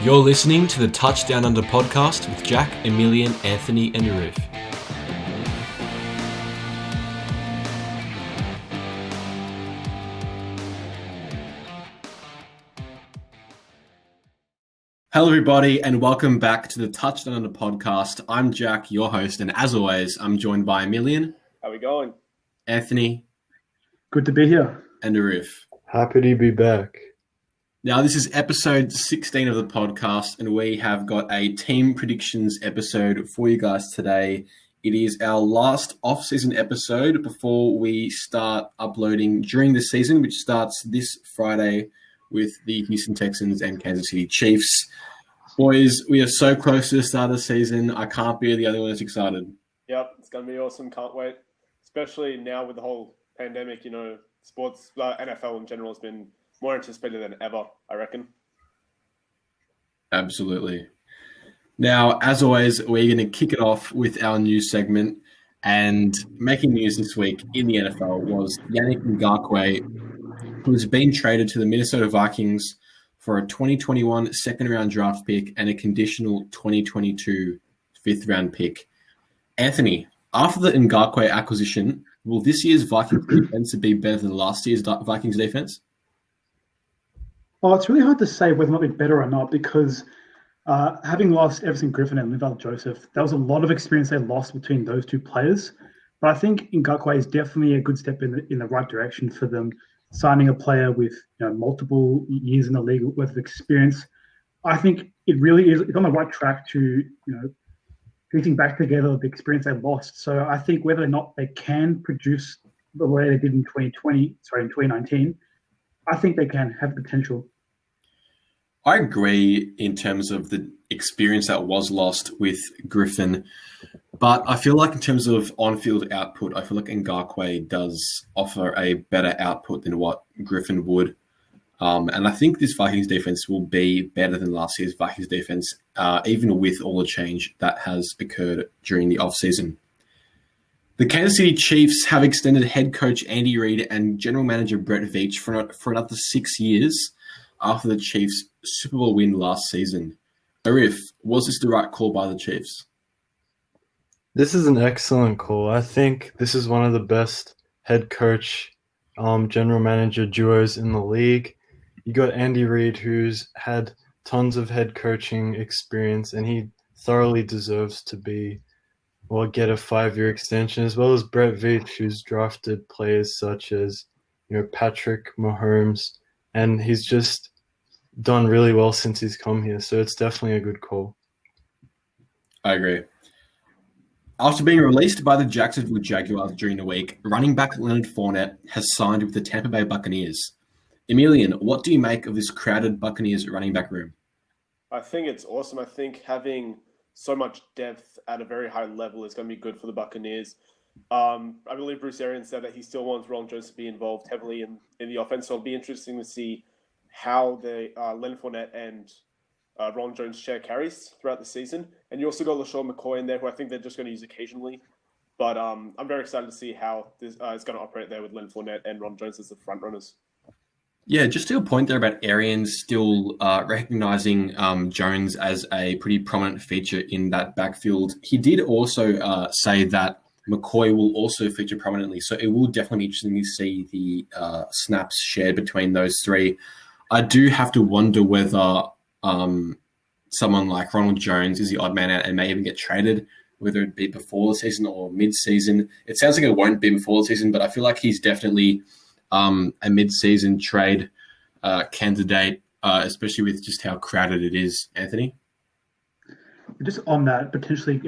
You're listening to the TouchDownUnder Podcast with Jack, Emilian, Anthony, and Arif. Hello, everybody, and welcome back to the TouchDownUnder Podcast. I'm Jack, your host, and as always, I'm joined by Emilian. How we going? Anthony. Good to be here. And Arif. Happy to be back. Now, this is episode 16 of the podcast, and we have got a team predictions episode for you guys today. It is our last off-season episode before we start uploading during the season, which starts this Friday with the Houston Texans and Kansas City Chiefs. Boys, we are so close to the start of the season. I can't be the only one that's excited. Yep, it's going to be awesome. Can't wait. Especially now with the whole pandemic, sports, NFL in general has been more anticipated than ever, I reckon. Absolutely. Now, as always, we're going to kick it off with our news segment. And making news this week in the NFL was Yannick Ngakoue, who has been traded to the Minnesota Vikings for a 2021 second-round draft pick and a conditional 2022 fifth-round pick. Anthony, after the Ngakoue acquisition, will this year's Vikings defense be better than last year's Vikings defense? Well, it's really hard to say whether or not they're better or not because having lost Everson Griffin and Linval Joseph, there was a lot of experience they lost between those two players. But I think Ngakoue is definitely a good step in the right direction for them, signing a player with multiple years in the league worth of experience. I think it really is it's on the right track to putting back together the experience they lost. So I think whether or not they can produce the way they did in 2019, I think they can have potential. I agree in terms of the experience that was lost with Griffin, but I feel like in terms of on-field output, I feel like Ngakoue does offer a better output than what Griffin would. And I think this Vikings defense will be better than last year's Vikings defense, even with all the change that has occurred during the offseason. The Kansas City Chiefs have extended head coach Andy Reid and general manager Brett Veach for another 6 years after the Chiefs' Super Bowl win last season. Arif, was this the right call by the Chiefs? This is an excellent call. I think this is one of the best head coach, general manager duos in the league. You got Andy Reid, who's had tons of head coaching experience, and he thoroughly deserves to get a 5-year extension, as well as Brett Veach, who's drafted players such as Patrick Mahomes, and he's just done really well since he's come here. So it's definitely a good call. I agree. After being released by the Jacksonville Jaguars during the week, running back Leonard Fournette has signed with the Tampa Bay Buccaneers. Emilian, what do you make of this crowded Buccaneers running back room? I think it's awesome. I think having so much depth at a very high level is going to be good for the Buccaneers. I believe Bruce Arians said that he still wants Ron Jones to be involved heavily in the offense, so it'll be interesting to see how the Leonard Fournette and Ron Jones share carries throughout the season. And you also got LaShawn McCoy in there, who I think they're just going to use occasionally. But I'm very excited to see how this is going to operate there with Leonard Fournette and Ron Jones as the front runners. Yeah, just to a point there about Arians still recognizing Jones as a pretty prominent feature in that backfield. He did also say that McCoy will also feature prominently. So it will definitely be interesting to see the snaps shared between those three. I do have to wonder whether someone like Ronald Jones is the odd man out and may even get traded, whether it be before the season or mid-season. It sounds like it won't be before the season, but I feel like he's definitely a mid-season trade candidate, especially with just how crowded it is. Anthony? Just on that, potentially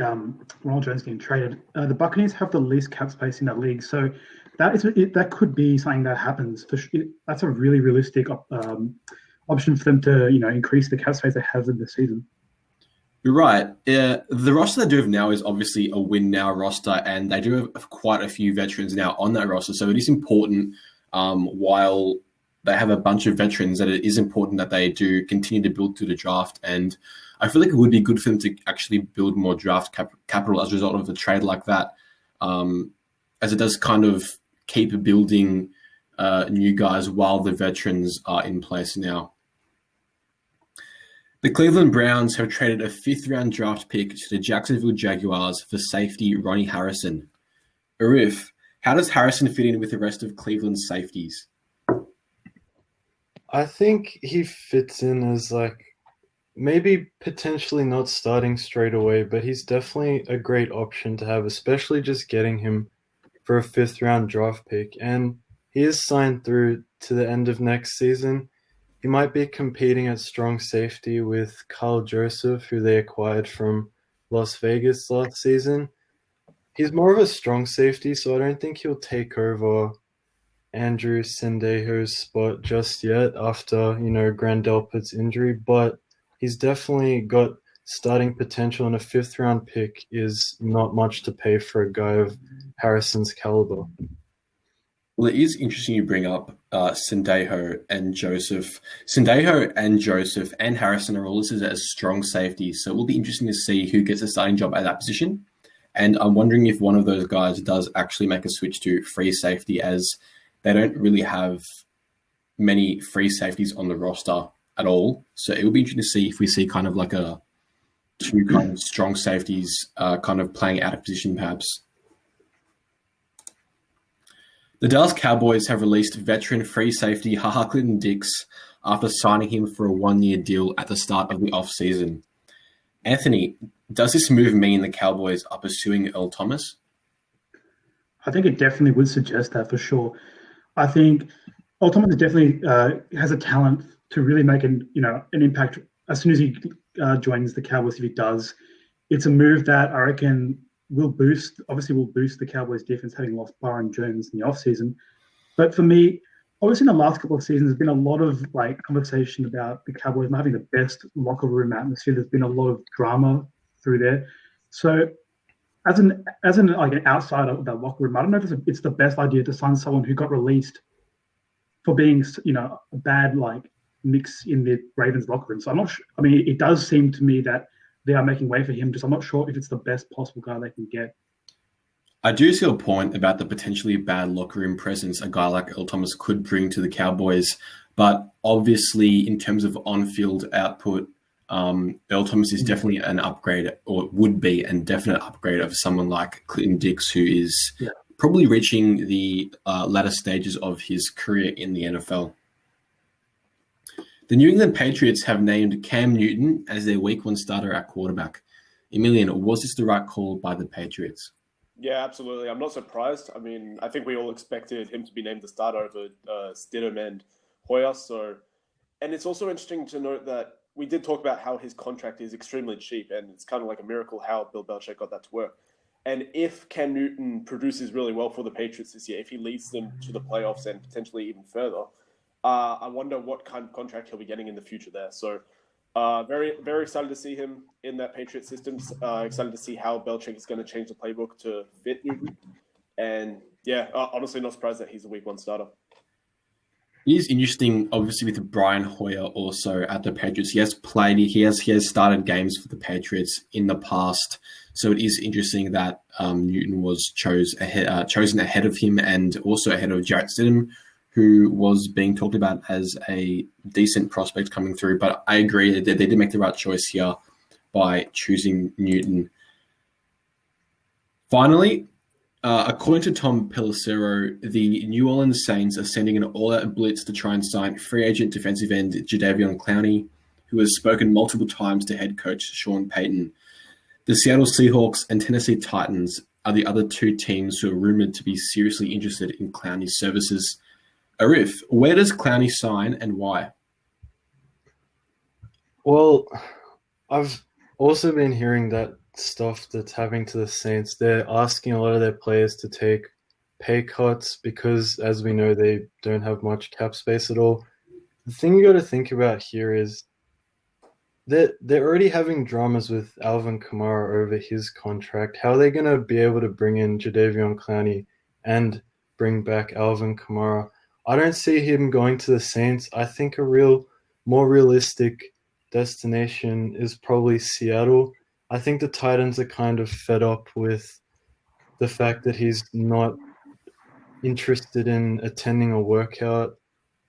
Ronald Jones getting traded, the Buccaneers have the least cap space in that league, so that could be something that happens. That's a really realistic option for them to increase the cap space they have in the season. You're right. The roster they do have now is obviously a win now roster, and they do have quite a few veterans now on that roster. So it is important, while they have a bunch of veterans, that it is important that they do continue to build through the draft. And I feel like it would be good for them to actually build more draft capital as a result of a trade like that, as it does kind of keep building new guys while the veterans are in place now. The Cleveland Browns have traded a 5th-round draft pick to the Jacksonville Jaguars for safety Ronnie Harrison. Arif, how does Harrison fit in with the rest of Cleveland's safeties? I think he fits in as like maybe potentially not starting straight away, but he's definitely a great option to have, especially just getting him for a 5th-round draft pick. And he is signed through to the end of next season. He might be competing at strong safety with Carl Joseph, who they acquired from Las Vegas last season. He's more of a strong safety, so I don't think he'll take over Andrew Sendejo's spot just yet after, Grandelpit's injury, but he's definitely got starting potential, and a 5th-round pick is not much to pay for a guy of Harrison's caliber. Well, it is interesting you bring up Sendejo and Joseph. Sendejo and Joseph and Harrison are all listed as strong safeties, so it will be interesting to see who gets a starting job at that position. And I'm wondering if one of those guys does actually make a switch to free safety, as they don't really have many free safeties on the roster at all. So it will be interesting to see if we see kind of like two kind of strong safeties kind of playing out of position perhaps. The Dallas Cowboys have released veteran free safety Clinton Dix after signing him for a 1-year deal at the start of the offseason. Anthony, does this move mean the Cowboys are pursuing Earl Thomas? I think it definitely would suggest that for sure. I think Earl Thomas definitely has a talent to really make an impact as soon as he joins the Cowboys. If he does, it's a move that I reckon will boost the Cowboys' defense, having lost Byron Jones in the offseason. But for me, obviously in the last couple of seasons, there's been a lot of conversation about the Cowboys not having the best locker room atmosphere. There's been a lot of drama through there. So as an outsider of that locker room, I don't know if it's the best idea to sign someone who got released for being a bad mix in the Ravens locker room. So I'm not sure. I mean, it does seem to me that they are making way for him. Just I'm not sure if it's the best possible guy they can get. I do see a point about the potentially bad locker room presence a guy like Earl Thomas could bring to the Cowboys, but obviously in terms of on-field output, Earl Thomas is definitely an upgrade, or would be a definite upgrade of someone like Clinton Dix, who is probably reaching the latter stages of his career in the NFL. The New England Patriots have named Cam Newton as their Week 1 starter at quarterback. Emilian, was this the right call by the Patriots? Yeah, absolutely. I'm not surprised. I mean, I think we all expected him to be named the starter over Stidham and Hoyer. And it's also interesting to note that we did talk about how his contract is extremely cheap, and it's kind of like a miracle how Bill Belichick got that to work. And if Cam Newton produces really well for the Patriots this year, if he leads them to the playoffs and potentially even further, I wonder what kind of contract he'll be getting in the future there. So very, very excited to see him in that Patriot system. Excited to see how Belichick is going to change the playbook to fit Newton. And yeah, honestly not surprised that he's a Week 1 starter. It is interesting, obviously, with Brian Hoyer also at the Patriots. He has played, he has started games for the Patriots in the past. So it is interesting that Newton was chosen ahead of him, and also ahead of Jarrett Stidham, who was being talked about as a decent prospect coming through. But I agree that they did make the right choice here by choosing Newton. Finally, according to Tom Pelissero, the New Orleans Saints are sending an all-out blitz to try and sign free agent defensive end Jadeveon Clowney, who has spoken multiple times to head coach Sean Payton. The Seattle Seahawks and Tennessee Titans are the other two teams who are rumored to be seriously interested in Clowney's services. Arif, where does Clowney sign and why? Well, I've also been hearing that stuff that's happening to the Saints. They're asking a lot of their players to take pay cuts because, as we know, they don't have much cap space at all. The thing you got to think about here is that they're already having dramas with Alvin Kamara over his contract. How are they going to be able to bring in Jadeveon Clowney and bring back Alvin Kamara? I don't see him going to the Saints. I think more realistic destination is probably Seattle. I think the Titans are kind of fed up with the fact that he's not interested in attending a workout.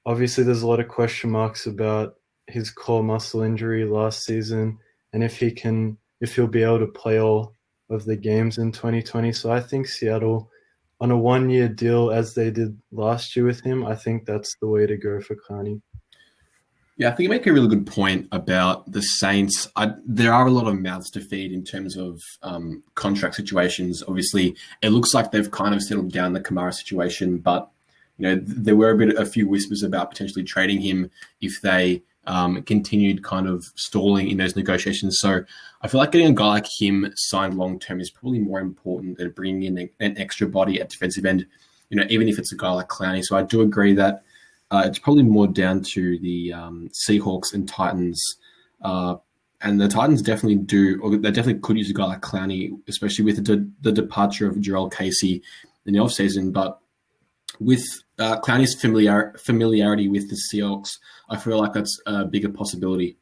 Obviously, there's a lot of question marks about his core muscle injury last season, and if he'll be able to play all of the games in 2020. So I think Seattle, on a 1-year deal as they did last year with him, I think that's the way to go for Clowney. Yeah, I think you make a really good point about the Saints. There are a lot of mouths to feed in terms of contract situations. Obviously, it looks like they've kind of settled down the Kamara situation, but there were a few whispers about potentially trading him if they continued kind of stalling in those negotiations. So I feel like getting a guy like him signed long term is probably more important than bringing in an extra body at defensive end. Even if it's a guy like Clowney. So I do agree that. It's probably more down to the Seahawks and Titans. And the Titans definitely they definitely could use a guy like Clowney, especially with the departure of Jarrell Casey in the offseason. But with Clowney's familiarity with the Seahawks, I feel like that's a bigger possibility.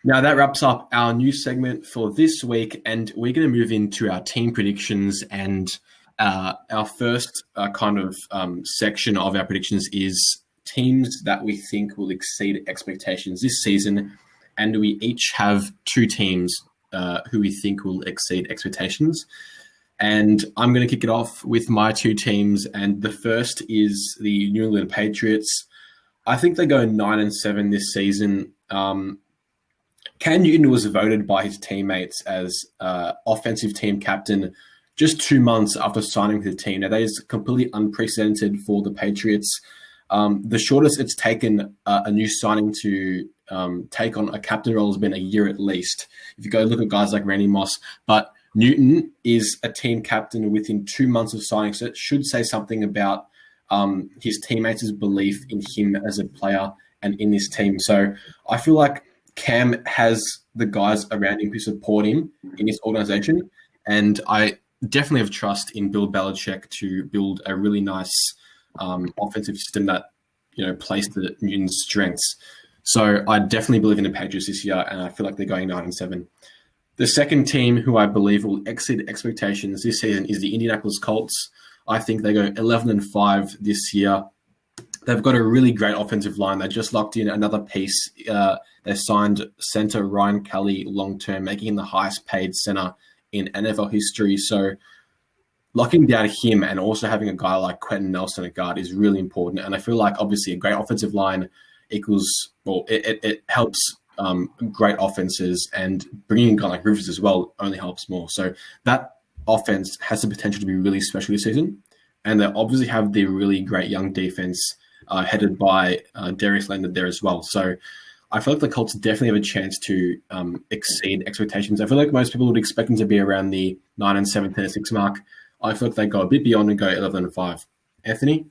Now, that wraps up our news segment for this week, and we're going to move into our team predictions. And our first section of our predictions is teams that we think will exceed expectations this season. And we each have 2 teams who we think will exceed expectations. And I'm going to kick it off with my 2 teams. And the first is the New England Patriots. I think they go 9-7 this season. Cam Newton was voted by his teammates as offensive team captain just 2 months after signing with the team. Now, that is completely unprecedented for the Patriots. The shortest it's taken a new signing to take on a captain role has been a year at least. If you go look at guys like Randy Moss. But Newton is a team captain within 2 months of signing, so it should say something about his teammates' belief in him as a player and in this team. So I feel like Cam has the guys around him who support him in his organization, and I definitely have trust in Bill Belichick to build a really nice offensive system that plays to Newton's strengths. So I definitely believe in the Patriots this year, and I feel like they're going 9-7. The second team who I believe will exceed expectations this season is the Indianapolis Colts. I think they go 11-5 this year. They've got a really great offensive line. They just locked in another piece. They signed center Ryan Kelly long-term, making him the highest paid center in NFL history. So locking down him and also having a guy like Quentin Nelson at guard is really important. And I feel like obviously a great offensive line it helps great offenses, and bringing in a guy like Rivers as well only helps more. So that offense has the potential to be really special this season. And they obviously have the really great young defense headed by Darius Leonard there as well. So I feel like the Colts definitely have a chance to exceed expectations. I feel like most people would expect them to be around the 9-7, 10-6 mark. I feel like they go a bit beyond and go 11-5. Anthony?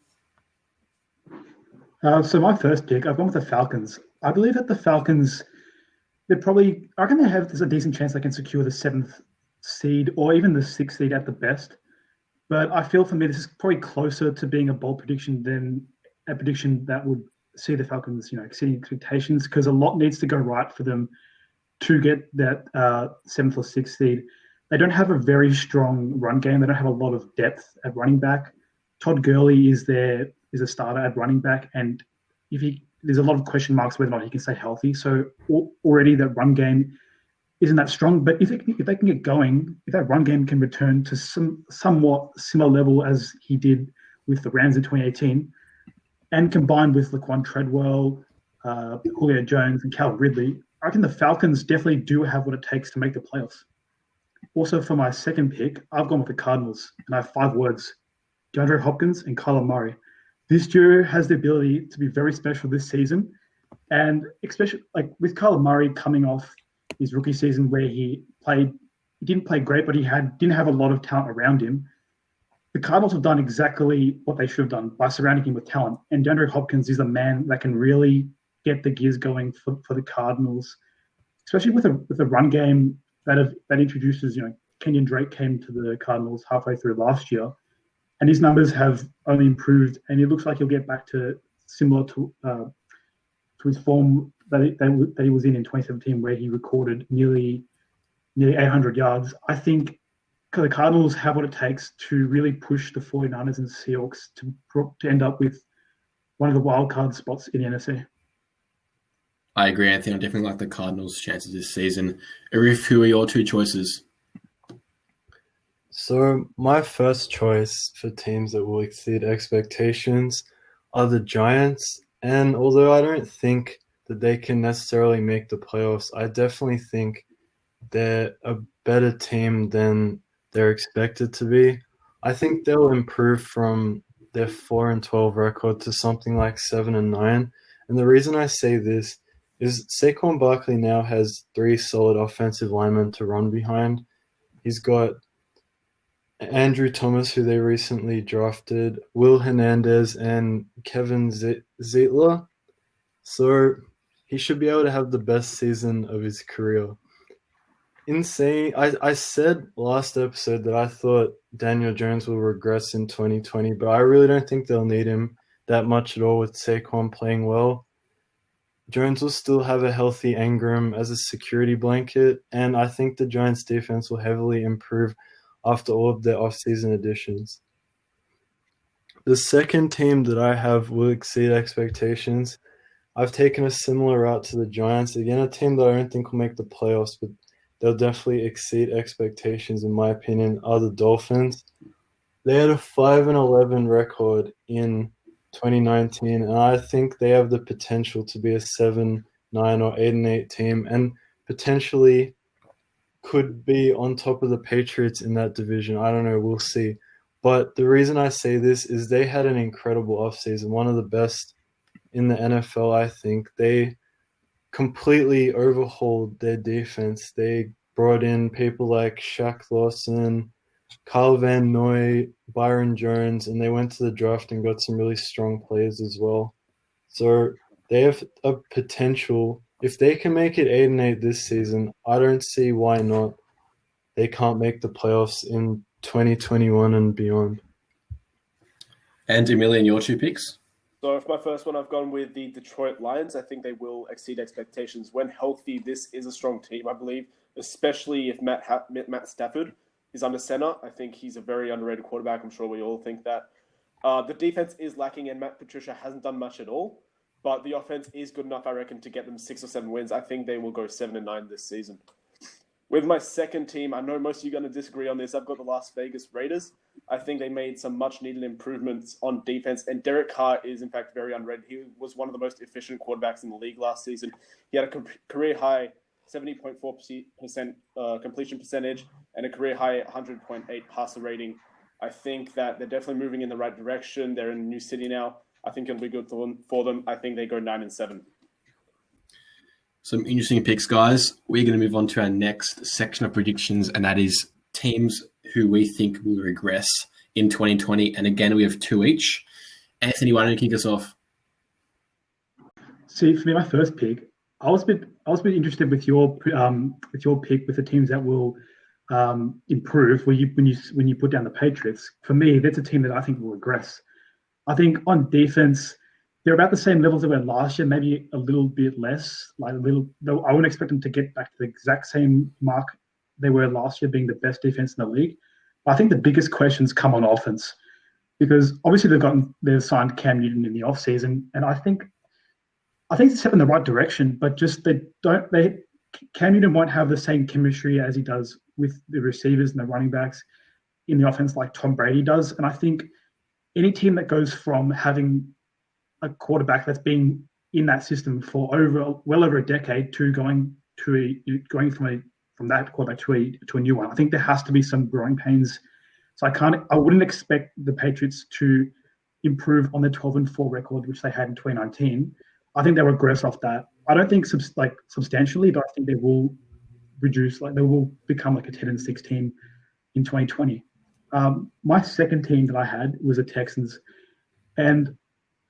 So my first pick, I've gone with the Falcons. I believe that the Falcons, I reckon they have a decent chance they can secure the 7th seed or even the 6th seed at the best. But I feel for me, this is probably closer to being a bold prediction than a prediction that would see the Falcons, exceeding expectations, because a lot needs to go right for them to get that 7th or 6th seed. They don't have a very strong run game. They don't have a lot of depth at running back. Todd Gurley is a starter at running back, and there's a lot of question marks whether or not he can stay healthy. So already that run game isn't that strong. But if they can get going, if that run game can return to somewhat similar level as he did with the Rams in 2018, and combined with Laquan Treadwell, Julio Jones, and Calvin Ridley, I reckon the Falcons definitely do have what it takes to make the playoffs. Also, for my second pick, I've gone with the Cardinals, and I have 5 words: DeAndre Hopkins and Kyler Murray. This duo has the ability to be very special this season, and especially with Kyler Murray coming off his rookie season where he didn't play great, but he didn't have a lot of talent around him. The Cardinals have done exactly what they should have done by surrounding him with talent, and DeAndre Hopkins is a man that can really get the gears going for the Cardinals, especially with a run game that introduces, Kenyon Drake came to the Cardinals halfway through last year, and his numbers have only improved, and it looks like he'll get back to similar to his form that he was in 2017, where he recorded nearly 800 yards. I think the Cardinals have what it takes to really push the 49ers and Seahawks to end up with one of the wild card spots in the NFC. I agree, Anthony. I definitely like the Cardinals' chances this season. Arif, who are your two choices? So my first choice for teams that will exceed expectations are the Giants. And although I don't think that they can necessarily make the playoffs, I definitely think they're a better team than they're expected to be. I think they'll improve from their 4-12 record to something like 7-9. And the reason I say this is Saquon Barkley now has 3 solid offensive linemen to run behind. He's got Andrew Thomas, who they recently drafted, Will Hernandez, and Kevin Zeitler. So he should be able to have the best season of his career. I said last episode that I thought Daniel Jones will regress in 2020, but I really don't think they'll need him that much at all with Saquon playing well. Jones will still have a healthy Engram as a security blanket, and I think the Giants' defense will heavily improve after all of their offseason additions. The second team that I have will exceed expectations. I've taken a similar route to the Giants. Again, a team that I don't think will make the playoffs, but they'll definitely exceed expectations, in my opinion, are the Dolphins. They had a 5-11 record in 2019, and I think they have the potential to be a 7-9 or 8-8 team, and potentially could be on top of the Patriots in that division. I don't know, we'll see. But the reason I say this is they had an incredible offseason, one of the best in the NFL, I think. They completely overhauled their defense. They brought in people like Shaq Lawson, Kyle Van Noy, Byron Jones, and they went to the draft and got some really strong players as well. So they have a potential. If they can make it 8-8 this season, I don't see why not. They can't make the playoffs in 2021 and beyond. And Emilian, your two picks? So for my first one, I've gone with the Detroit Lions. I think they will exceed expectations. When healthy, this is a strong team, I believe, especially if Matt Stafford is under center. I think he's a very underrated quarterback. I'm sure we all think that. The defense is lacking, and Matt Patricia hasn't done much at all. But the offense is good enough, I reckon, to get them 6 or 7 wins. I think they will go 7-9 this season. With my second team, I know most of you are going to disagree on this. I've got the Las Vegas Raiders. I think they made some much-needed improvements on defense, and Derek Carr is, in fact, very underrated. He was one of the most efficient quarterbacks in the league last season. He had a career-high 70.4% completion percentage and a career-high 100.8 passer rating. I think that they're definitely moving in the right direction. They're in a new city now. I think it'll be good for them. I think they go 9-7. Some interesting picks, guys. We're going to move on to our next section of predictions, and that is teams who we think will regress in 2020. And again, we have 2 each. Anthony, why don't you kick us off? See, for me, my first pick, I was a bit interested with your pick with the teams that will improve when you put down the Patriots. For me, that's a team that I think will regress. I think on defense, they're about the same levels they were last year, maybe a little bit less. I wouldn't expect them to get back to the exact same mark they were last year, being the best defense in the league. But I think the biggest questions come on offense, because obviously they've signed Cam Newton in the offseason, and I think it's a step in the right direction. But just Cam Newton won't have the same chemistry as he does with the receivers and the running backs in the offense like Tom Brady does. And I think any team that goes from having a quarterback that's been in that system for well over a decade to going from that quarterback to a new one, I think there has to be some growing pains. So I wouldn't expect the Patriots to improve on the 12-4 record which they had in 2019. I think they'll regress off that. I don't think substantially, but I think they will reduce. They will become like a 10-6 team in 2020. My second team that I had was the Texans, and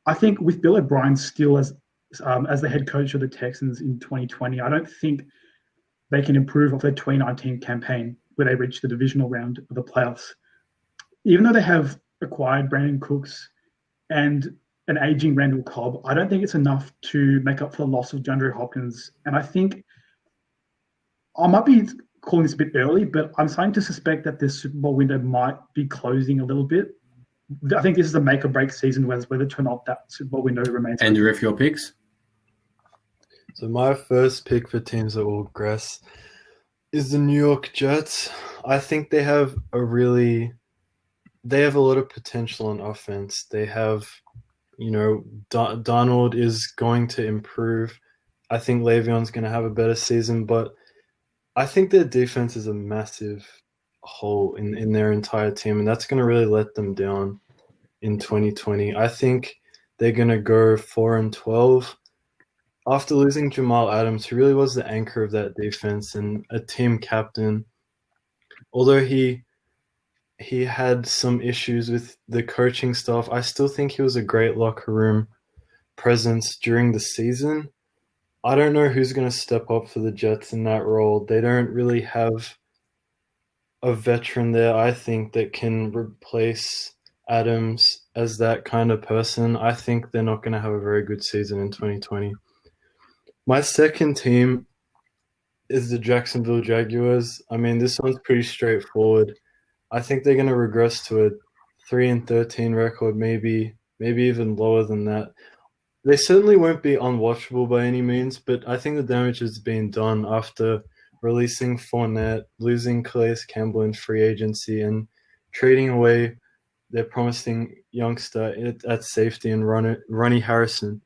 I think with Bill O'Brien still as the head coach of the Texans in 2020, I don't think they can improve off their 2019 campaign where they reached the divisional round of the playoffs. Even though they have acquired Brandon Cooks and an aging Randall Cobb, I don't think it's enough to make up for the loss of DeAndre Hopkins. And I think I might be calling this a bit early, but I'm starting to suspect that this Super Bowl window might be closing a little bit. I think this is a make or break season, whether or not that Super Bowl window remains. And Riff, your picks? So my first pick for teams that will regress is the New York Jets. I think they have a lot of potential on offense. They have, Donald is going to improve. I think Le'Veon's going to have a better season, but I think their defense is a massive hole in their entire team, and that's going to really let them down in 2020. I think they're going to go 4-12. After losing Jamal Adams, who really was the anchor of that defense and a team captain, although he had some issues with the coaching staff, I still think he was a great locker room presence during the season. I don't know who's going to step up for the Jets in that role. They don't really have a veteran there, I think, that can replace Adams as that kind of person. I think they're not going to have a very good season in 2020. My second team is the Jacksonville Jaguars. I mean, this one's pretty straightforward. I think they're going to regress to a 3-13 record, maybe even lower than that. They certainly won't be unwatchable by any means, but I think the damage has been done after releasing Fournette, losing Calais Campbell in free agency, and trading away their promising youngster at safety and Ronnie Harrison.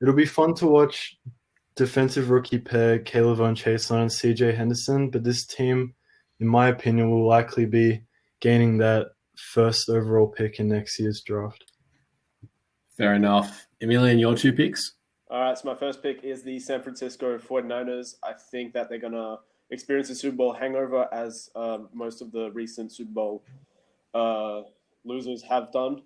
It'll be fun to watch defensive rookie pair Caleb Von Chaselon and CJ Henderson, but this team, in my opinion, will likely be gaining that first overall pick in next year's draft. Fair enough. Emilian, your two picks? All right, so my first pick is the San Francisco 49ers. I think that they're going to experience a Super Bowl hangover as most of the recent Super Bowl losers have done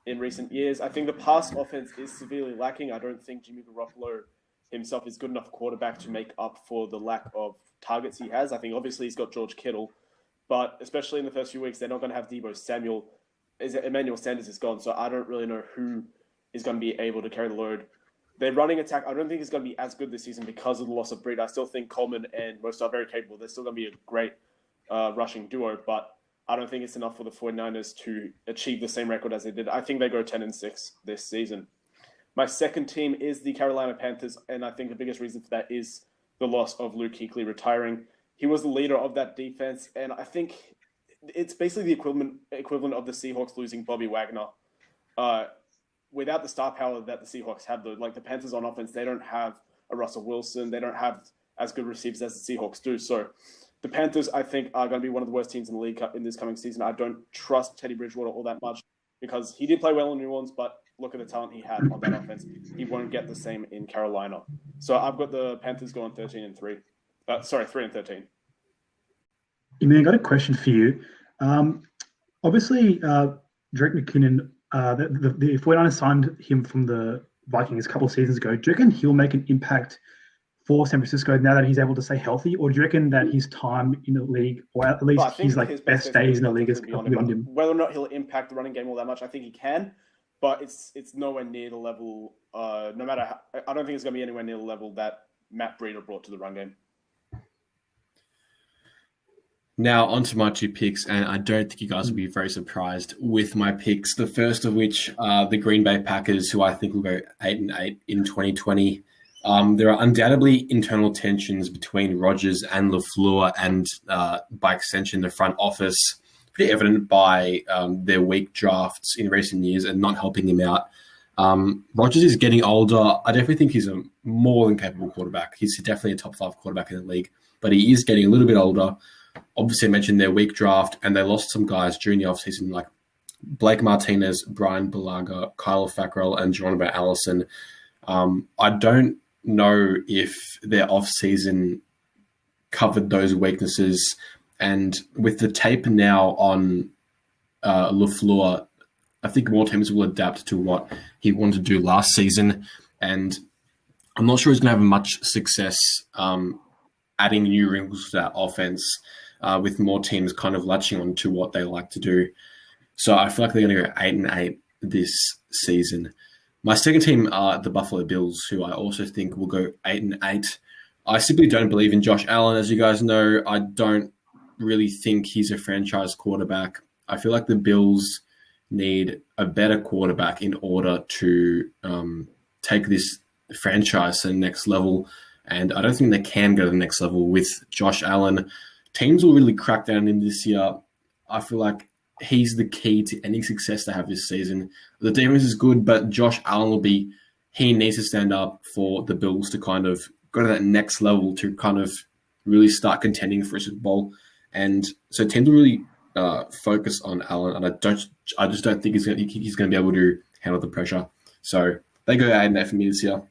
in recent years. I think the pass offense is severely lacking. I don't think Jimmy Garoppolo himself is good enough quarterback to make up for the lack of targets he has. I think obviously he's got George Kittle, but especially in the first few weeks, they're not going to have Deebo Samuel. Emmanuel Sanders is gone, so I don't really know who is going to be able to carry the load. Their running attack, I don't think it's going to be as good this season because of the loss of Breed. I still think Coleman and Most are very capable. They're still going to be a great rushing duo, but I don't think it's enough for the 49ers to achieve the same record as they did. I think they go 10-6 this season. My second team is the Carolina Panthers, and I think the biggest reason for that is the loss of Luke Kuechly retiring. He was the leader of that defense, and I think it's basically the equivalent of the Seahawks losing Bobby Wagner. Without the star power that the Seahawks have, though, like the Panthers on offense, they don't have a Russell Wilson. They don't have as good receivers as the Seahawks do. So the Panthers, I think, are going to be one of the worst teams in the league in this coming season. I don't trust Teddy Bridgewater all that much because he did play well in New Orleans, but look at the talent he had on that offense. He won't get the same in Carolina. So I've got the Panthers going 13-3. 3-13. I got a question for you. Obviously, Drake McKinnon, the 49ers signed him from the Vikings a couple of seasons ago. Do you reckon he'll make an impact for San Francisco now that he's able to stay healthy, or do you reckon that his time in the league, or at least his best days in the league, is beyond him? Whether or not he'll impact the running game all that much, I think he can, but it's nowhere near the level. I don't think it's going to be anywhere near the level that Matt Breida brought to the run game. Now, onto my two picks, and I don't think you guys will be very surprised with my picks. The first of which are the Green Bay Packers, who I think will go 8-8 in 2020. There are undoubtedly internal tensions between Rodgers and LaFleur, and by extension, the front office, pretty evident by their weak drafts in recent years and not helping him out. Rodgers is getting older. I definitely think he's a more than capable quarterback. He's definitely a top 5 quarterback in the league, but he is getting a little bit older. Obviously, I mentioned their weak draft, and they lost some guys during the offseason, like Blake Martinez, Brian Bulaga, Kyle Fackrell, and Geronimo Allison. I don't know if their offseason covered those weaknesses, and with the tape now on LaFleur, I think more teams will adapt to what he wanted to do last season, and I'm not sure he's going to have much success adding new wrinkles to that offense with more teams kind of latching on to what they like to do. So I feel like they're going to go 8-8 this season. My second team are the Buffalo Bills, who I also think will go 8-8. I simply don't believe in Josh Allen, as you guys know. I don't really think he's a franchise quarterback. I feel like the Bills need a better quarterback in order to take this franchise to the next level. And I don't think they can go to the next level with Josh Allen. Teams will really crack down on him this year. I feel like he's the key to any success they have this season. The defense is good, but Josh Allen he needs to stand up for the Bills to kind of go to that next level to kind of really start contending for a Super Bowl. And so teams will really focus on Allen, and I just don't think he's going to be able to handle the pressure. So they go 8-8 for me this year.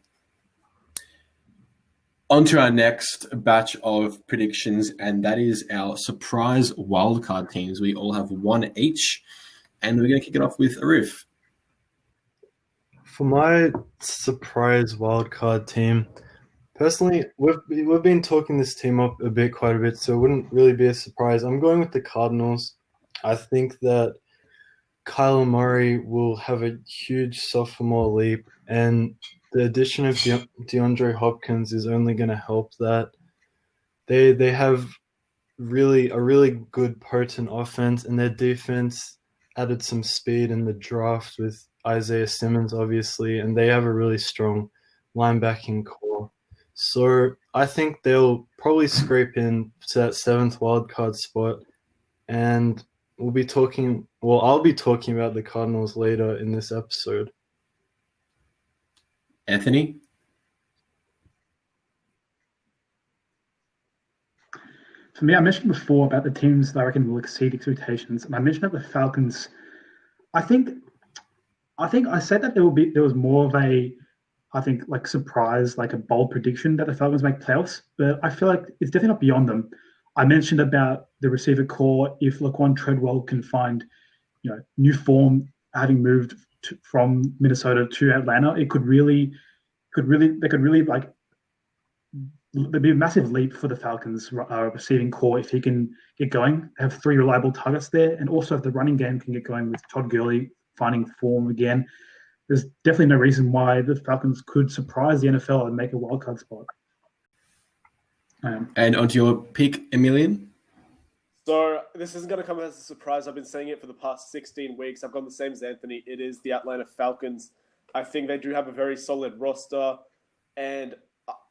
On to our next batch of predictions, and that is our surprise wildcard teams. We all have one each, and we're going to kick it off with Arif. For my surprise wildcard team, personally, we've been talking this team up quite a bit, so it wouldn't really be a surprise. I'm going with the Cardinals. I think that Kyler Murray will have a huge sophomore leap, and the addition of DeAndre Hopkins is only going to help that. They have a really good, potent offense, and their defense added some speed in the draft with Isaiah Simmons, obviously, and they have a really strong linebacking core. So I think they'll probably scrape in to that 7th wildcard spot, and I'll be talking about the Cardinals later in this episode. Anthony? For me, I mentioned before about the teams that I reckon will exceed expectations, and I mentioned that the Falcons. I think I said that there was more of a, like surprise, like a bold prediction that the Falcons make playoffs, but I feel like it's definitely not beyond them. I mentioned about the receiver core. If Laquan Treadwell can find, new form, having moved from Minnesota to Atlanta, they could really like, there'd be a massive leap for the Falcons receiving core if he can get going. Have 3 reliable targets there, and also if the running game can get going with Todd Gurley finding form again, there's definitely no reason why the Falcons could surprise the NFL and make a wildcard spot. And onto your pick, Emilian? So this isn't going to come as a surprise. I've been saying it for the past 16 weeks. I've gone the same as Anthony. It is the Atlanta Falcons. I think they do have a very solid roster, and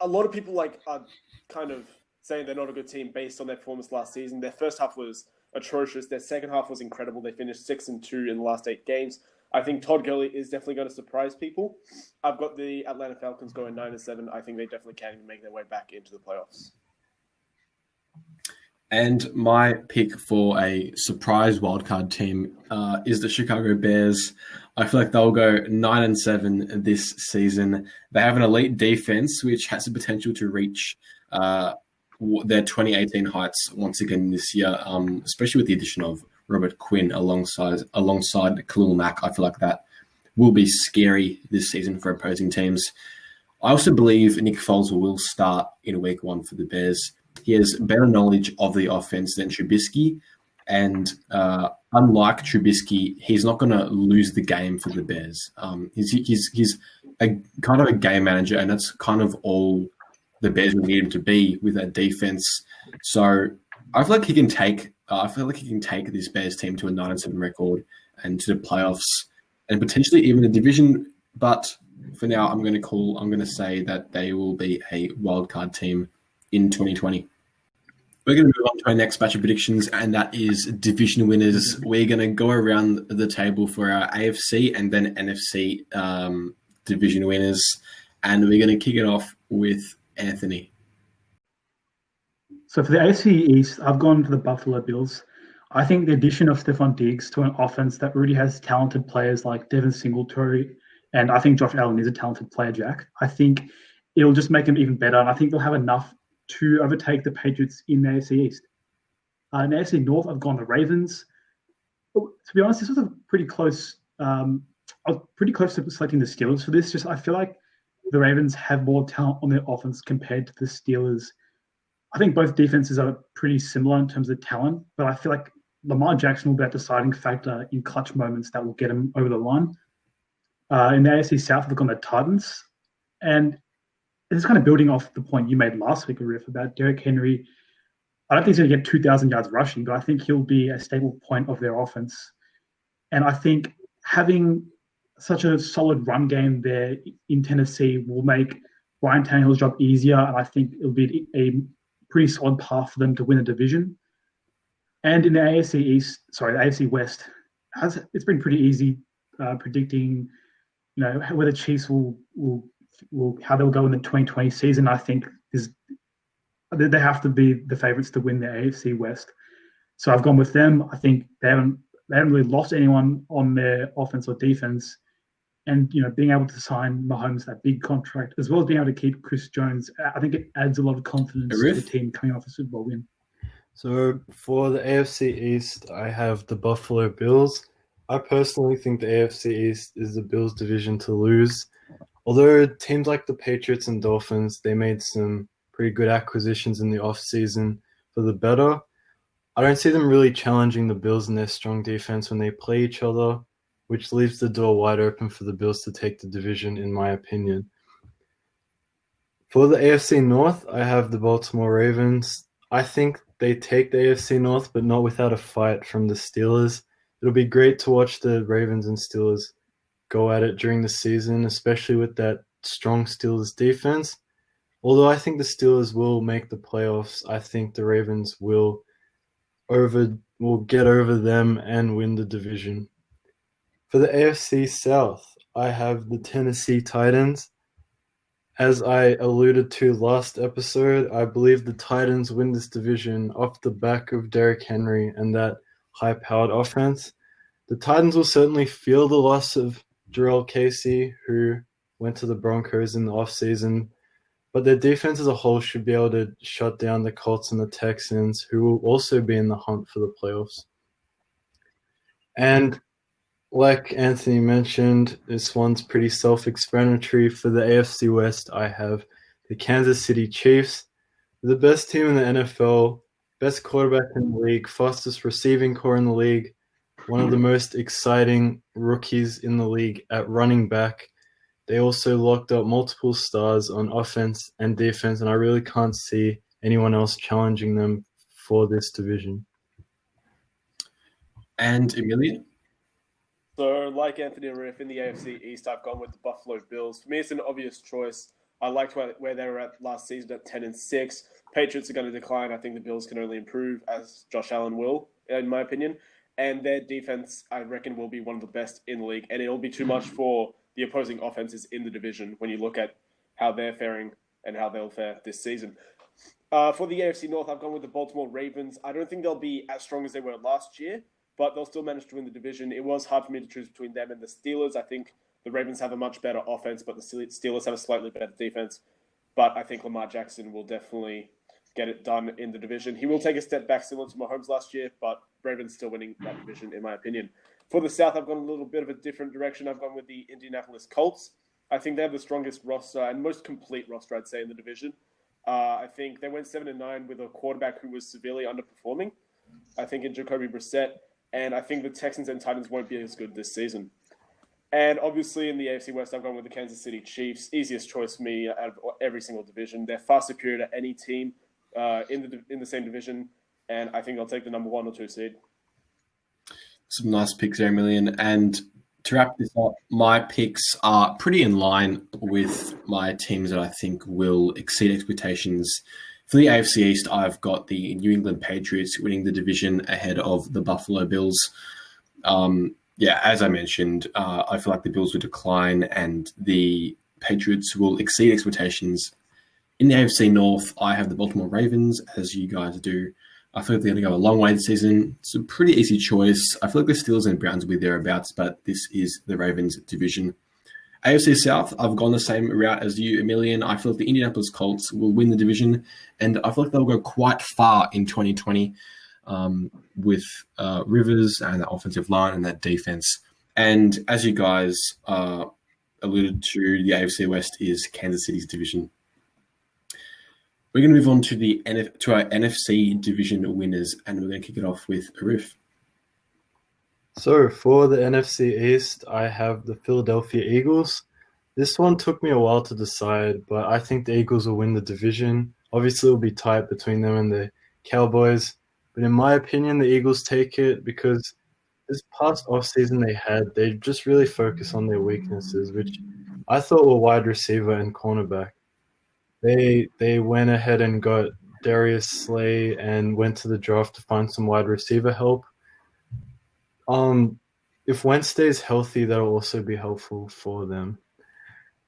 a lot of people are kind of saying they're not a good team based on their performance last season. Their first half was atrocious. Their second half was incredible. They finished 6-2 in the last 8 games. I think Todd Gurley is definitely going to surprise people. I've got the Atlanta Falcons going 9-7. I think they definitely can make their way back into the playoffs. And my pick for a surprise wildcard team is the Chicago Bears. I feel like they'll go 9-7 this season. They have an elite defense, which has the potential to reach their 2018 heights once again this year, especially with the addition of Robert Quinn alongside Khalil Mack. I feel like that will be scary this season for opposing teams. I also believe Nick Foles will start in week 1 for the Bears. He has better knowledge of the offense than Trubisky, and unlike Trubisky, he's not going to lose the game for the Bears. He's a kind of a game manager, and that's kind of all the Bears will need him to be with that defense. So I feel like he can take this Bears team to a 9-7 record and to the playoffs and potentially even the division. But for now, I'm going to say that they will be a wildcard team in 2020. We're going to move on to our next batch of predictions, and that is division winners. We're going to go around the table for our AFC and then NFC division winners, and we're going to kick it off with Anthony. So for the AFC East, I've gone for the Buffalo Bills. I think the addition of Stephon Diggs to an offense that really has talented players like Devin Singletary, and I think Josh Allen is a talented player, Jack. I think it'll just make them even better, and I think they'll have enough to overtake the Patriots in the AFC East. In the AFC North, I've gone the Ravens. To be honest, this was a pretty close. I was pretty close to selecting the Steelers for this. I feel like the Ravens have more talent on their offense compared to the Steelers. I think both defenses are pretty similar in terms of talent, but I feel like Lamar Jackson will be a deciding factor in clutch moments that will get him over the line. In the AFC South, I've gone the Titans, and it's kind of building off the point you made last week, Riff, about Derrick Henry. I don't think he's going to get 2,000 yards rushing, but I think he'll be a stable point of their offense. And I think having such a solid run game there in Tennessee will make Ryan Tannehill's job easier, and I think it'll be a pretty solid path for them to win the division. And in the AFC West, it's been pretty easy predicting, where the Chiefs will how they'll go in the 2020 season. I think they have to be the favourites to win the AFC West. So I've gone with them. I think they haven't really lost anyone on their offense or defense. And, being able to sign Mahomes that big contract, as well as being able to keep Chris Jones, I think it adds a lot of confidence to the team coming off a Super Bowl win. So for the AFC East, I have the Buffalo Bills. I personally think the AFC East is the Bills' division to lose. Although teams like the Patriots and Dolphins, they made some pretty good acquisitions in the offseason for the better. I don't see them really challenging the Bills in their strong defense when they play each other, which leaves the door wide open for the Bills to take the division, in my opinion. For the AFC North, I have the Baltimore Ravens. I think they take the AFC North, but not without a fight from the Steelers. It'll be great to watch the Ravens and Steelers go at it during the season, especially with that strong Steelers defense. Although I think the Steelers will make the playoffs, I think the Ravens will get over them and win the division. For the AFC South, I have the Tennessee Titans. As I alluded to last episode, I believe the Titans win this division off the back of Derrick Henry and that high-powered offense. The Titans will certainly feel the loss of Jarrell Casey, who went to the Broncos in the offseason, but their defense as a whole should be able to shut down the Colts and the Texans, who will also be in the hunt for the playoffs. And like Anthony mentioned, this one's pretty self-explanatory. For the AFC West, I have the Kansas City Chiefs, the best team in the NFL, best quarterback in the league, fastest receiving core in the league, one of the most exciting rookies in the league at running back. They also locked up multiple stars on offense and defense, and I really can't see anyone else challenging them for this division. And Amelia? So, like Anthony and Riff, in the AFC East, I've gone with the Buffalo Bills. For me, it's an obvious choice. I liked where they were at last season at 10-6. Patriots are going to decline. I think the Bills can only improve, as Josh Allen will, in my opinion. And their defense, I reckon, will be one of the best in the league. And it'll be too much for the opposing offenses in the division when you look at how they're faring and how they'll fare this season. For the AFC North, I've gone with the Baltimore Ravens. I don't think they'll be as strong as they were last year, but they'll still manage to win the division. It was hard for me to choose between them and the Steelers. I think the Ravens have a much better offense, but the Steelers have a slightly better defense. But I think Lamar Jackson will definitely get it done in the division. He will take a step back similar to Mahomes last year, but Ravens still winning that division, in my opinion. For the South, I've gone a little bit of a different direction. I've gone with the Indianapolis Colts. I think they have the strongest roster and most complete roster, I'd say, in the division. I think they went 7-9 with a quarterback who was severely underperforming, I think, in Jacoby Brissett. And I think the Texans and Titans won't be as good this season. And obviously in the AFC West, I've gone with the Kansas City Chiefs. Easiest choice for me out of every single division. They're far superior to any team in the same division. And I think they'll take the number 1 or 2 seed. Some nice picks there, Million. And to wrap this up, my picks are pretty in line with my teams that I think will exceed expectations. For the AFC East, I've got the New England Patriots winning the division ahead of the Buffalo Bills. As I mentioned, I feel like the Bills will decline and the Patriots will exceed expectations. In the AFC North, I have the Baltimore Ravens, as you guys do. I feel like they're going to go a long way this season. It's a pretty easy choice. I feel like the Steelers and Browns will be thereabouts, but this is the Ravens division. AFC South, I've gone the same route as you, Emilian. I feel like the Indianapolis Colts will win the division, and I feel like they'll go quite far in 2020 with Rivers and that offensive line and that defense. And as you guys alluded to, the AFC West is Kansas City's division. We're going to move on to our NFC division winners, and we're going to kick it off with Arif. So for the NFC East, I have the Philadelphia Eagles. This one took me a while to decide, but I think the Eagles will win the division. Obviously, it'll be tight between them and the Cowboys. But in my opinion, the Eagles take it because this past offseason they just really focused on their weaknesses, which I thought were wide receiver and cornerback. They went ahead and got Darius Slay and went to the draft to find some wide receiver help. If Wentz stays healthy, that'll also be helpful for them.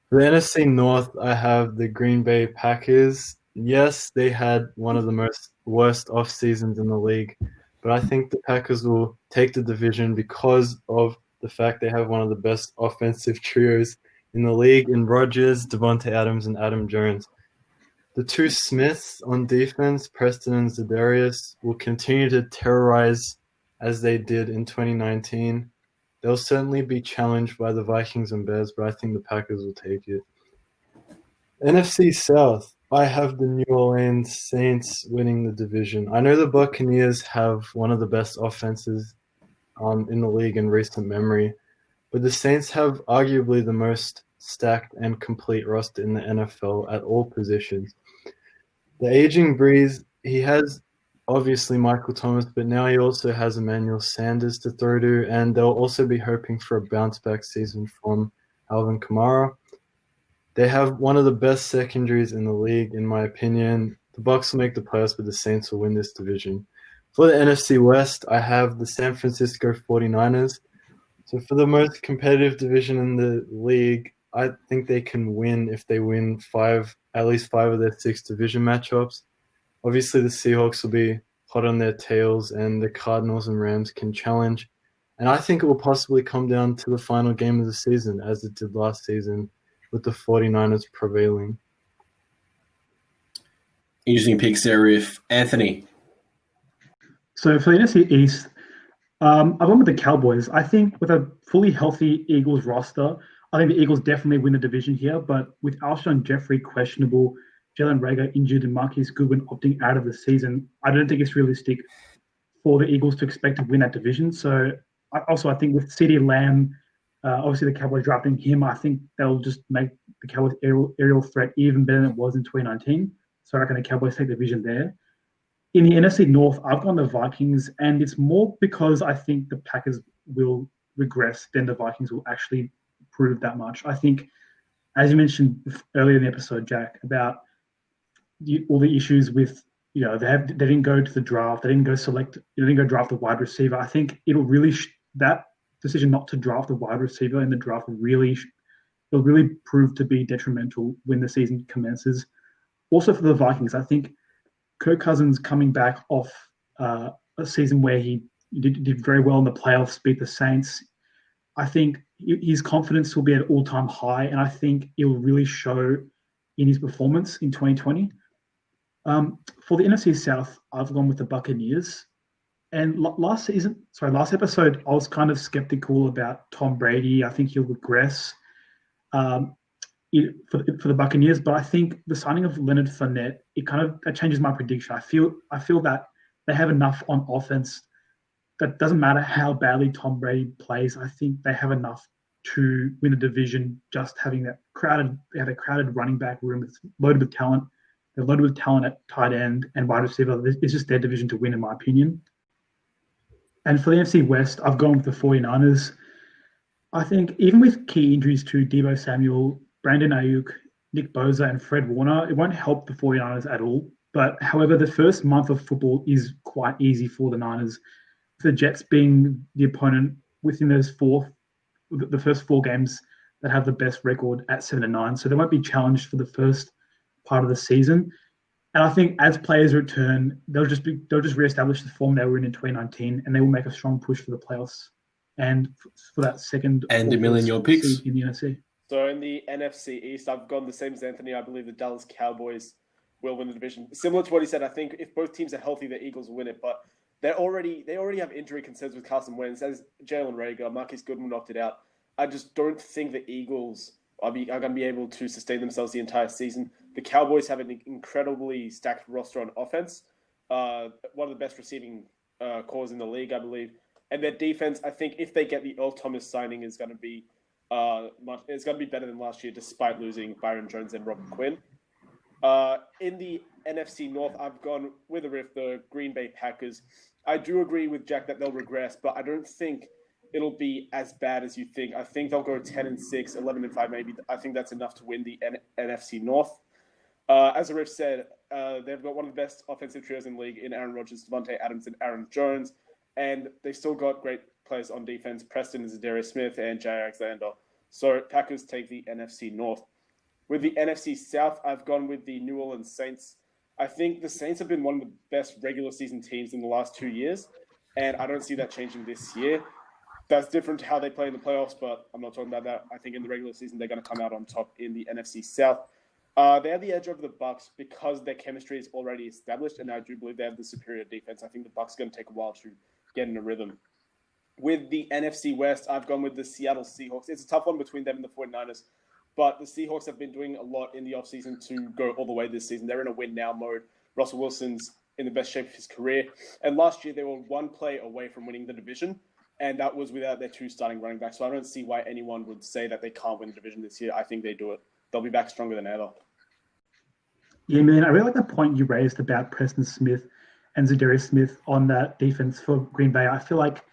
For the NFC North, I have the Green Bay Packers. Yes, they had one of the worst off seasons in the league, but I think the Packers will take the division because of the fact they have one of the best offensive trios in the league in Rodgers, Devontae Adams, and Adam Jones. The two Smiths on defense, Preston and Za'Darius, will continue to terrorize as they did in 2019. They'll certainly be challenged by the Vikings and Bears, but I think the Packers will take it. NFC South, I have the New Orleans Saints winning the division. I know the Buccaneers have one of the best offenses in the league in recent memory, but the Saints have arguably the most stacked and complete roster in the NFL at all positions. The aging Breeze, he has obviously Michael Thomas, but now he also has Emmanuel Sanders to throw to, and they'll also be hoping for a bounce-back season from Alvin Kamara. They have one of the best secondaries in the league, in my opinion. The Bucs will make the playoffs, but the Saints will win this division. For the NFC West, I have the San Francisco 49ers. So for the most competitive division in the league, I think they can win if they win at least five of their 6 division matchups. Obviously, the Seahawks will be hot on their tails, and the Cardinals and Rams can challenge. And I think it will possibly come down to the final game of the season, as it did last season, with the 49ers prevailing. Interesting picks there, if Anthony. So for the NFC East, I've gone with the Cowboys. I think with a fully healthy Eagles roster, I think the Eagles definitely win the division here. But with Alshon Jeffrey questionable, Jalen Reagor injured, and Marquise Goodwin opting out of the season, I don't think it's realistic for the Eagles to expect to win that division. So I think with CeeDee Lamb, obviously the Cowboys drafting him, I think they'll just make the Cowboys aerial threat even better than it was in 2019. So I reckon the Cowboys take the division there. In the NFC North, I've gone the Vikings, and it's more because I think the Packers will regress than the Vikings will actually prove that much. I think, as you mentioned earlier in the episode, Jack, about all the issues with, they didn't go to the draft, they didn't go draft a wide receiver. I think it'll really that decision not to draft a wide receiver in the draft will really prove to be detrimental when the season commences. Also for the Vikings, I think Kirk Cousins coming back off a season where he did very well in the playoffs, beat the Saints. I think his confidence will be at all-time high, and I think it will really show in his performance in 2020. For the NFC South, I've gone with the Buccaneers. And last episode, I was kind of skeptical about Tom Brady. I think he'll regress for the Buccaneers, but I think the signing of Leonard Fournette, that changes my prediction. I feel that they have enough on offense that doesn't matter how badly Tom Brady plays. I think they have enough to win the division. Just having they have a crowded running back room that's loaded with talent. They're loaded with talent at tight end and wide receiver. It's just their division to win, in my opinion. And for the NFC West, I've gone with the 49ers. I think even with key injuries to Deebo Samuel, Brandon Ayuk, Nick Bosa, and Fred Warner, it won't help the 49ers at all. But however, the first month of football is quite easy for the Niners. The Jets being the opponent within the first 4 games that have the best record at 7-9. So they won't be challenged for the first part of the season. And I think as players return, they'll just reestablish the form they were in 2019, and they will make a strong push for the playoffs and for that second and $1 million your picks in the NFC. So in the NFC East, I've gone the same as Anthony. I believe the Dallas Cowboys will win the division. Similar to what he said, I think if both teams are healthy, the Eagles will win it. But they already have injury concerns with Carson Wentz. As Jalen Reagor, Marquise Goodwin opted out. I just don't think the Eagles are going to be able to sustain themselves the entire season. The Cowboys have an incredibly stacked roster on offense. One of the best receiving cores in the league, I believe. And their defense, I think if they get the Earl Thomas signing, is going to be better than last year, despite losing Byron Jones and Robert Quinn. In the NFC North, I've gone with the Green Bay Packers. I do agree with Jack that they'll regress, but I don't think it'll be as bad as you think. I think they'll go 10-6, 11-5 maybe. I think that's enough to win the NFC North. As Arif said, they've got one of the best offensive trios in the league in Aaron Rodgers, Devontae Adams, and Aaron Jones. And they've still got great players on defense, Preston and Zadarius Smith and Jay Alexander. So Packers take the NFC North. With the NFC South, I've gone with the New Orleans Saints. I think the Saints have been one of the best regular season teams in the last 2 years, and I don't see that changing this year. That's different to how they play in the playoffs, but I'm not talking about that. I think in the regular season, they're going to come out on top in the NFC South. They have the edge over the Bucs because their chemistry is already established, and I do believe they have the superior defense. I think the Bucs are going to take a while to get in a rhythm. With the NFC West, I've gone with the Seattle Seahawks. It's a tough one between them and the 49ers, but the Seahawks have been doing a lot in the offseason to go all the way this season. They're in a win-now mode. Russell Wilson's in the best shape of his career, and last year they were one play away from winning the division, and that was without their 2 starting running backs. So I don't see why anyone would say that they can't win the division this year. I think they do it. They'll be back stronger than ever. Yeah, man, I really like the point you raised about Preston Smith and Zadarius Smith on that defense for Green Bay. I feel like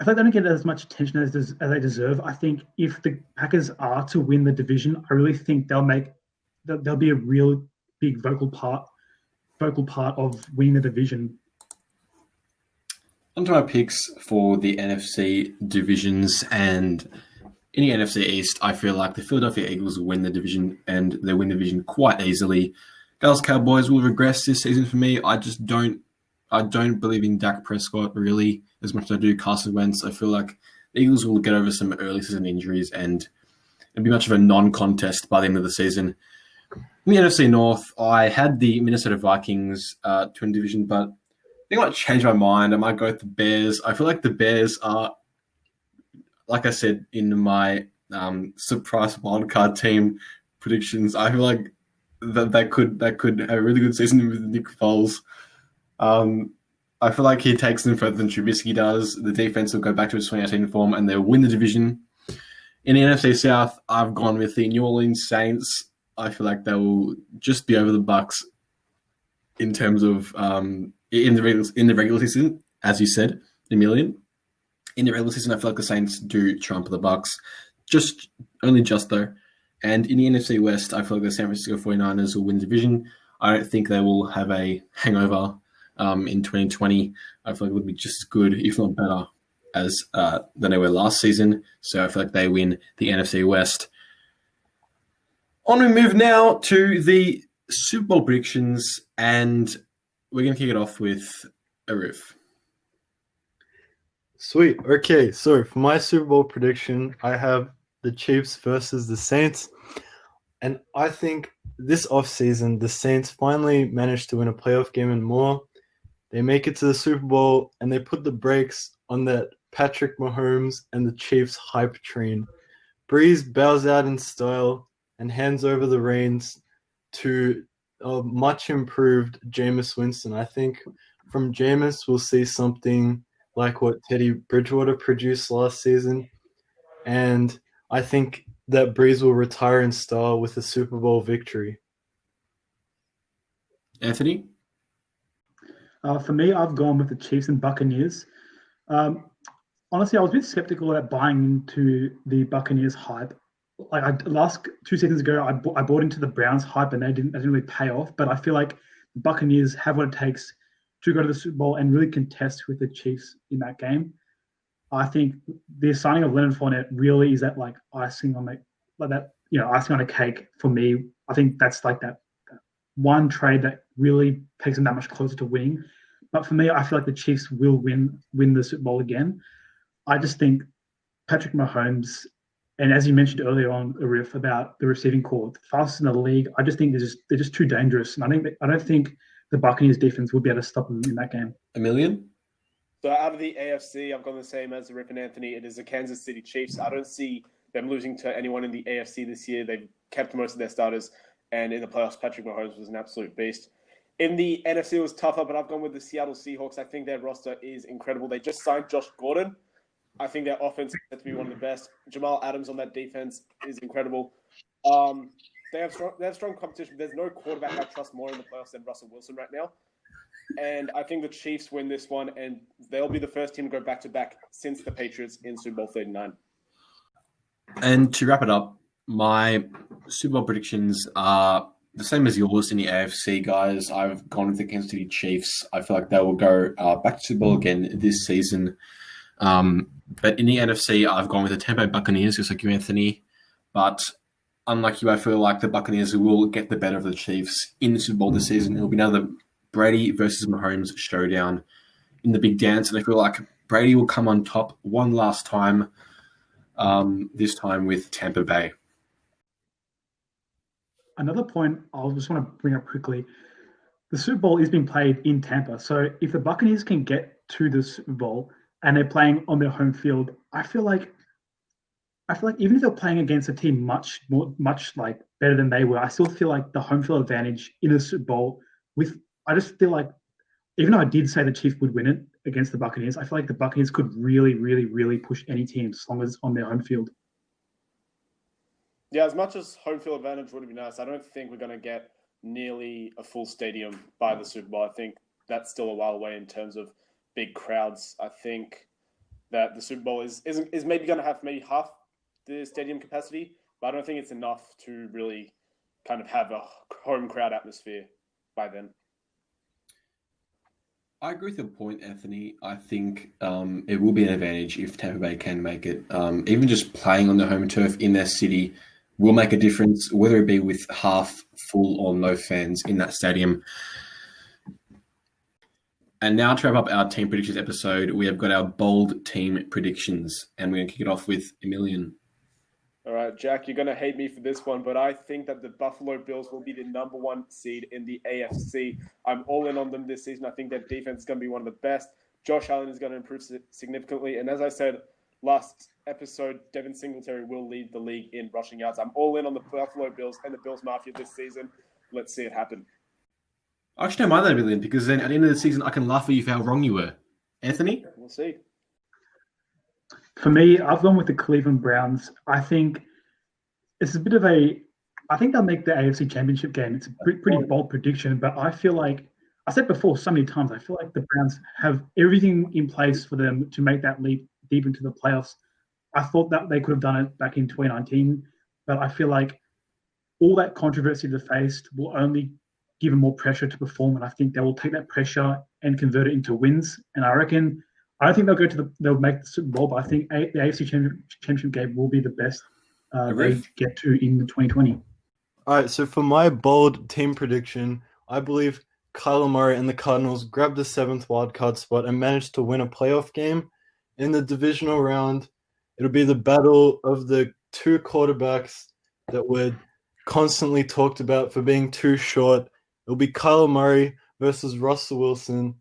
they don't get as much attention as they deserve. I think if the Packers are to win the division, I really think they'll be a real big vocal part of winning the division. Onto my picks for the NFC divisions, and in the NFC East, I feel like the Philadelphia Eagles will win the division, and they win the division quite easily. Dallas Cowboys will regress this season for me. I don't believe in Dak Prescott really as much as I do Carson Wentz. I feel like the Eagles will get over some early season injuries, and it'll be much of a non-contest by the end of the season. In the NFC North, I had the Minnesota Vikings to win division, but I think I might change my mind. I might go with the Bears. I feel like the Bears are, like I said in my surprise wildcard team predictions, I feel like that could have a really good season with Nick Foles. I feel like he takes them further than Trubisky does. The defense will go back to its 2018 form, and they'll win the division. In the NFC South, I've gone with the New Orleans Saints. I feel like they will just be over the Bucs in terms of in the regular season, as you said, Emilian. In the regular season, I feel like the Saints do trump the Bucs, only just though. And in the NFC West, I feel like the San Francisco 49ers will win the division. I don't think they will have a hangover in 2020. I feel like it would be just as good, if not better, as than they were last season. So I feel like they win the NFC West. On we move now to the Super Bowl predictions, and we're going to kick it off with Arif. Sweet. Okay, so for my Super Bowl prediction, I have the Chiefs versus the Saints. And I think this offseason, the Saints finally managed to win a playoff game and more. They make it to the Super Bowl, and they put the brakes on that Patrick Mahomes and the Chiefs hype train. Breeze bows out in style and hands over the reins to a much improved Jameis Winston. I think from Jameis, we'll see something like what Teddy Bridgewater produced last season. And I think that Breeze will retire in style with a Super Bowl victory. Anthony? For me, I've gone with the Chiefs and Buccaneers. Honestly, I was a bit skeptical about buying into the Buccaneers hype. Like last 2 seasons ago, I bought into the Browns hype, and they didn't really pay off. But I feel like the Buccaneers have what it takes to go to the Super Bowl and really contest with the Chiefs in that game. I think the signing of Leonard Fournette really is that like icing on icing on a cake for me. I think that's like that one trade that really takes them that much closer to winning. But for me, I feel like the Chiefs will win the Super Bowl again. I just think Patrick Mahomes, and as you mentioned earlier on, Arif, about the receiving corps, the fastest in the league. I just think they're just too dangerous, and I don't think the Buccaneers defense will be able to stop them in that game. Emilian? So out of the AFC, I've gone the same as Rip and Anthony. It is the Kansas City Chiefs. I don't see them losing to anyone in the AFC this year. They've kept most of their starters, and in the playoffs, Patrick Mahomes was an absolute beast. In the NFC, it was tougher, but I've gone with the Seattle Seahawks. I think their roster is incredible. They just signed Josh Gordon. I think their offense is set to be one of the best. Jamal Adams on that defense is incredible. They have strong competition. There's no quarterback I trust more in the playoffs than Russell Wilson right now. and I think the Chiefs win this one, and they'll be the first team to go back-to-back since the Patriots in Super Bowl 39. And to wrap it up, my Super Bowl predictions are the same as yours in the AFC, guys. I've gone with the Kansas City Chiefs. I feel like they will go back to Super Bowl again this season. But in the NFC, I've gone with the Tampa Bay Buccaneers, just like you, Anthony. But unlike you, I feel like the Buccaneers will get the better of the Chiefs in the Super Bowl this season. It will be another Brady versus Mahomes showdown in the big dance. And I feel like Brady will come on top one last time, this time with Tampa Bay. Another point I just want to bring up quickly. The Super Bowl is being played in Tampa. So if the Buccaneers can get to the Super Bowl and they're playing on their home field, I feel like even if they're playing against a team much like better than they were, I still feel like the home field advantage in the Super Bowl I just feel like, even though I did say the Chiefs would win it against the Buccaneers, I feel like the Buccaneers could really, really, really push any team as long as on their home field. Yeah, as much as home field advantage would be nice, I don't think we're going to get nearly a full stadium by the Super Bowl. I think that's still a while away in terms of big crowds. I think that the Super Bowl is maybe going to have maybe half the stadium capacity, but I don't think it's enough to really kind of have a home crowd atmosphere by then. I agree with your point, Anthony. I think it will be an advantage if Tampa Bay can make it. Even just playing on the home turf in their city will make a difference, whether it be with half full or no fans in that stadium. And now to wrap up our team predictions episode, we have got our bold team predictions, and we're going to kick it off with Emilian. All right, Jack, you're going to hate me for this one, but I think that the Buffalo Bills will be the number one seed in the AFC. I'm all in on them this season. I think their defense is going to be one of the best. Josh Allen is going to improve significantly. And as I said last episode, Devin Singletary will lead the league in rushing yards. I'm all in on the Buffalo Bills and the Bills Mafia this season. Let's see it happen. I actually don't mind that, Emilian, because then at the end of the season, I can laugh at you for how wrong you were. Anthony? We'll see. For me, I've gone with the Cleveland Browns. I think it's a bit of I think they'll make the AFC Championship game. It's a pretty bold prediction, but I feel like, I said before so many times, I feel like the Browns have everything in place for them to make that leap deep into the playoffs. I thought that they could have done it back in 2019, but I feel like all that controversy they faced will only give them more pressure to perform, and I think they will take that pressure and convert it into wins. And I don't think they'll make the Super Bowl, but I think the AFC Championship game will be the best they get to in 2020. All right, so for my bold team prediction, I believe Kyler Murray and the Cardinals grabbed the 7th wildcard spot and managed to win a playoff game. In the divisional round, it'll be the battle of the two quarterbacks that were constantly talked about for being too short. It'll be Kyler Murray versus Russell Wilson.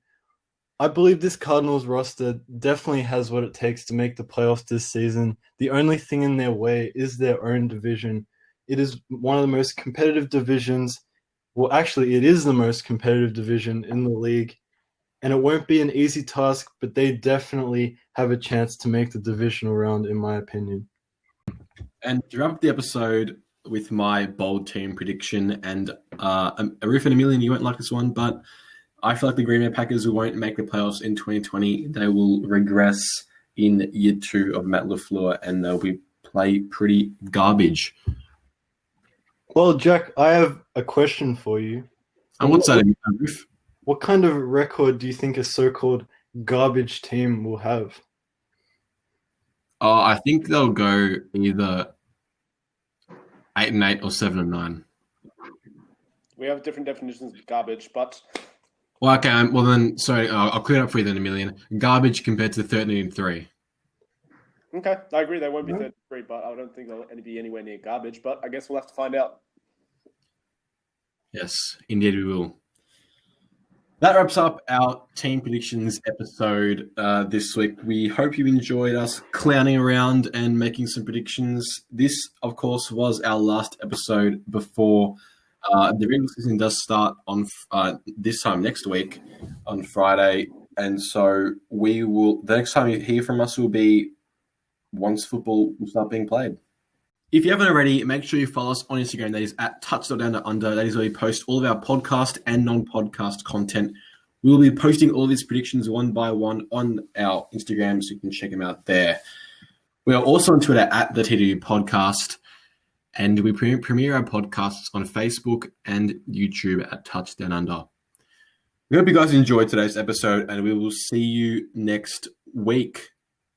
I believe this Cardinals roster definitely has what it takes to make the playoffs this season. The only thing in their way is their own division. It is one of the most competitive divisions. Well, actually, it is the most competitive division in the league. And it won't be an easy task, but they definitely have a chance to make the divisional round, in my opinion. And to wrap up the episode with my bold team prediction, and Arif and Emilian, you won't like this one, but I feel like the Green Bay Packers won't make the playoffs in 2020. They will regress in year 2 of Matt LaFleur, and they'll play pretty garbage. Well, Jack, I have a question for you. And what's that, Arif? What kind of record do you think a so-called garbage team will have? I think they'll go either 8-8 or 7-9. We have different definitions of garbage, but... Well, okay. Well, then, sorry, I'll clear it up for you then, Emilian. Garbage compared to 13-3. Okay, I agree. They won't be 33, but I don't think they'll be anywhere near garbage. But I guess we'll have to find out. Yes, indeed we will. That wraps up our team predictions episode this week. We hope you enjoyed us clowning around and making some predictions. This, of course, was our last episode before the regular season does start on this time next week on Friday. And so the next time you hear from us will be once football will start being played. If you haven't already, make sure you follow us on Instagram. That is at TouchDownUnder. That is where we post all of our podcast and non-podcast content We will be posting all these predictions one by one on our Instagram, so you can check them out there. We are also on Twitter at the TW Podcast, and we premiere our podcasts on Facebook and YouTube at TouchDownUnder. We hope you guys enjoyed today's episode, and we will see you next week.